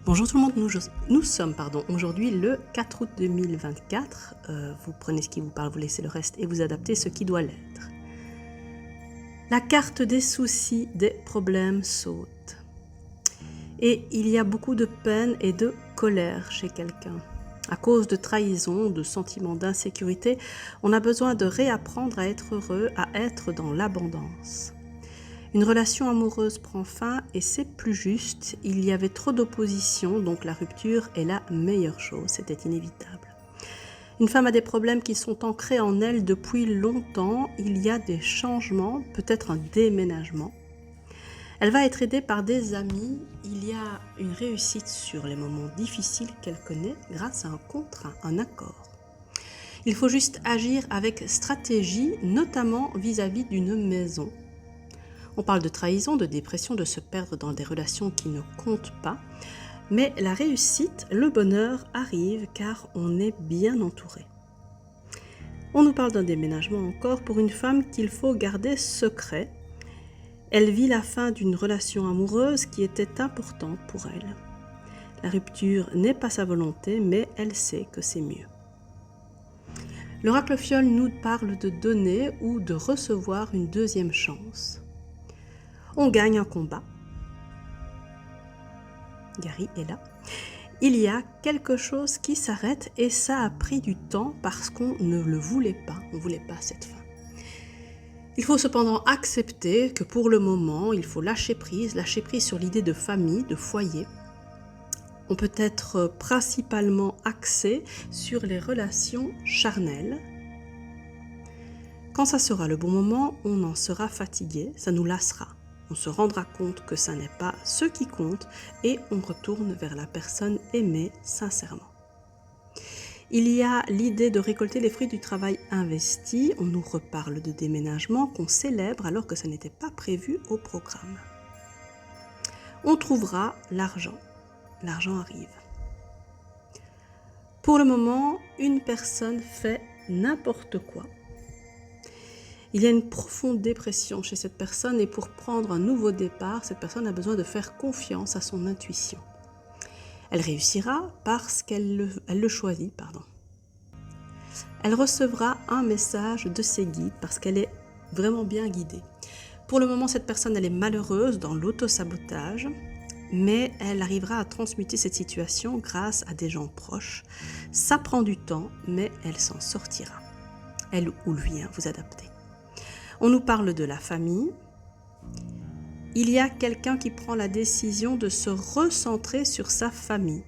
Bonjour tout le monde, nous sommes aujourd'hui le 4 août 2024. Vous prenez ce qui vous parle, vous laissez le reste et vous adaptez ce qui doit l'être. La carte des soucis, des problèmes saute. Et il y a beaucoup de peine et de colère chez quelqu'un. À cause de trahison, de sentiments d'insécurité, on a besoin de réapprendre à être heureux, à être dans l'abondance. Une relation amoureuse prend fin et c'est plus juste. Il y avait trop d'opposition, donc la rupture est la meilleure chose, c'était inévitable. Une femme a des problèmes qui sont ancrés en elle depuis longtemps. Il y a des changements, peut-être un déménagement. Elle va être aidée par des amis. Il y a une réussite sur les moments difficiles qu'elle connaît grâce à un contrat, un accord. Il faut juste agir avec stratégie, notamment vis-à-vis d'une maison. On parle de trahison, de dépression, de se perdre dans des relations qui ne comptent pas. Mais la réussite, le bonheur arrive car on est bien entouré. On nous parle d'un déménagement encore pour une femme qu'il faut garder secret. Elle vit la fin d'une relation amoureuse qui était importante pour elle. La rupture n'est pas sa volonté, mais elle sait que c'est mieux. L'oracle Fiole nous parle de donner ou de recevoir une deuxième chance. On gagne un combat. Gary est là. Il y a quelque chose qui s'arrête et ça a pris du temps parce qu'on ne le voulait pas. On ne voulait pas cette fin. Il faut cependant accepter que pour le moment, il faut lâcher prise sur l'idée de famille, de foyer. On peut être principalement axé sur les relations charnelles. Quand ça sera le bon moment, on en sera fatigué, ça nous lassera. On se rendra compte que ça n'est pas ce qui compte et on retourne vers la personne aimée sincèrement. Il y a l'idée de récolter les fruits du travail investi. On nous reparle de déménagement qu'on célèbre alors que ça n'était pas prévu au programme. On trouvera l'argent. L'argent arrive. Pour le moment, une personne fait n'importe quoi. Il y a une profonde dépression chez cette personne et pour prendre un nouveau départ, cette personne a besoin de faire confiance à son intuition. Elle réussira parce qu'elle le choisit. Elle recevra un message de ses guides parce qu'elle est vraiment bien guidée. Pour le moment, cette personne elle est malheureuse dans l'autosabotage, mais elle arrivera à transmuter cette situation grâce à des gens proches. Ça prend du temps, mais elle s'en sortira. Elle ou lui, vous adaptez. On nous parle de la famille. Il y a quelqu'un qui prend la décision de se recentrer sur sa famille.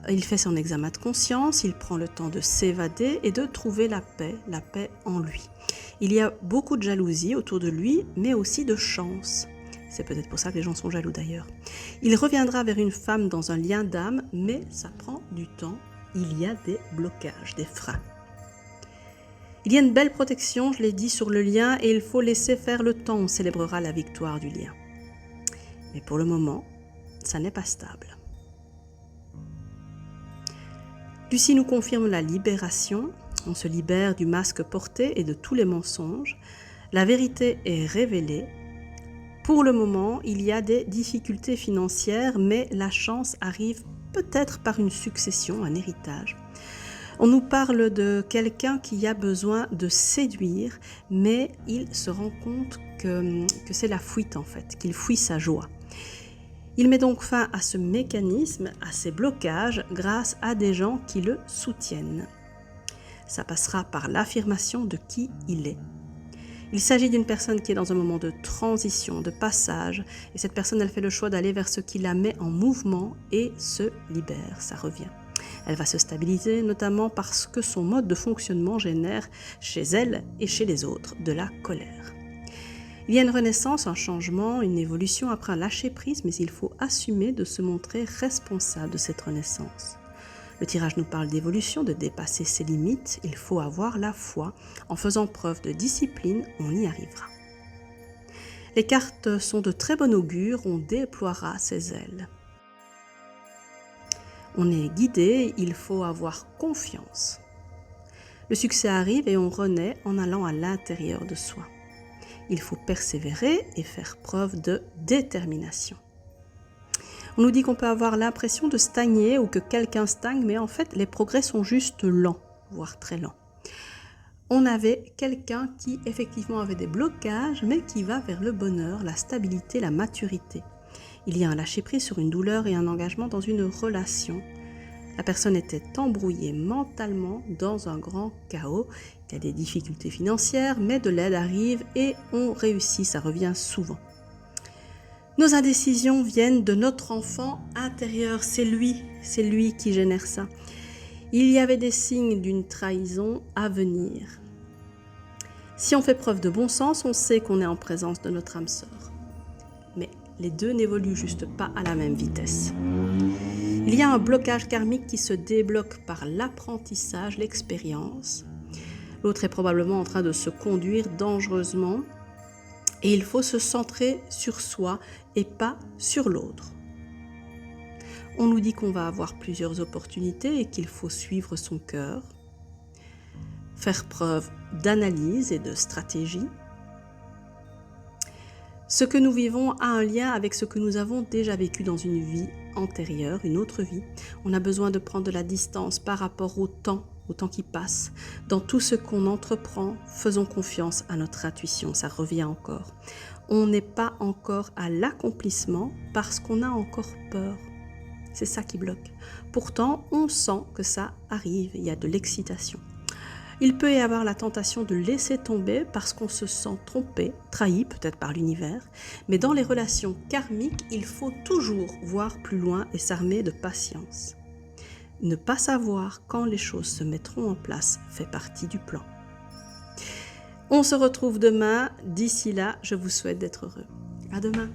Il fait son examen de conscience, il prend le temps de s'évader et de trouver la paix en lui. Il y a beaucoup de jalousie autour de lui, mais aussi de chance. C'est peut-être pour ça que les gens sont jaloux d'ailleurs. Il reviendra vers une femme dans un lien d'âme, mais ça prend du temps. Il y a des blocages, des freins. Il y a une belle protection, je l'ai dit, sur le lien et il faut laisser faire le temps. On célébrera la victoire du lien. Mais pour le moment, ça n'est pas stable. Lucie nous confirme la libération. On se libère du masque porté et de tous les mensonges. La vérité est révélée. Pour le moment, il y a des difficultés financières, mais la chance arrive peut-être par une succession, un héritage. On nous parle de quelqu'un qui a besoin de séduire, mais il se rend compte que c'est la fuite en fait, qu'il fuit sa joie. Il met donc fin à ce mécanisme, à ces blocages, grâce à des gens qui le soutiennent. Ça passera par l'affirmation de qui il est. Il s'agit d'une personne qui est dans un moment de transition, de passage, et cette personne, elle fait le choix d'aller vers ce qui la met en mouvement et se libère, ça revient. Elle va se stabiliser, notamment parce que son mode de fonctionnement génère chez elle et chez les autres de la colère. Il y a une renaissance, un changement, une évolution après un lâcher-prise, mais il faut assumer de se montrer responsable de cette renaissance. Le tirage nous parle d'évolution, de dépasser ses limites. Il faut avoir la foi. En faisant preuve de discipline, on y arrivera. Les cartes sont de très bon augure, on déploiera ses ailes. On est guidé, il faut avoir confiance. Le succès arrive et on renaît en allant à l'intérieur de soi. Il faut persévérer et faire preuve de détermination. On nous dit qu'on peut avoir l'impression de stagner ou que quelqu'un stagne, mais en fait, les progrès sont juste lents, voire très lents. On avait quelqu'un qui effectivement avait des blocages, mais qui va vers le bonheur, la stabilité, la maturité. Il y a un lâcher-prise sur une douleur et un engagement dans une relation. La personne était embrouillée mentalement dans un grand chaos. Il y a des difficultés financières, mais de l'aide arrive et on réussit, ça revient souvent. Nos indécisions viennent de notre enfant intérieur, c'est lui qui génère ça. Il y avait des signes d'une trahison à venir. Si on fait preuve de bon sens, on sait qu'on est en présence de notre âme sœur. Mais les deux n'évoluent juste pas à la même vitesse. Il y a un blocage karmique qui se débloque par l'apprentissage, l'expérience. L'autre est probablement en train de se conduire dangereusement et il faut se centrer sur soi et pas sur l'autre. On nous dit qu'on va avoir plusieurs opportunités et qu'il faut suivre son cœur, faire preuve d'analyse et de stratégie. Ce que nous vivons a un lien avec ce que nous avons déjà vécu dans une vie antérieure, une autre vie. On a besoin de prendre de la distance par rapport au temps qui passe. Dans tout ce qu'on entreprend, faisons confiance à notre intuition, ça revient encore. On n'est pas encore à l'accomplissement parce qu'on a encore peur. C'est ça qui bloque. Pourtant, on sent que ça arrive, il y a de l'excitation. Il peut y avoir la tentation de laisser tomber parce qu'on se sent trompé, trahi peut-être par l'univers, mais dans les relations karmiques, il faut toujours voir plus loin et s'armer de patience. Ne pas savoir quand les choses se mettront en place fait partie du plan. On se retrouve demain. D'ici là, je vous souhaite d'être heureux. À demain.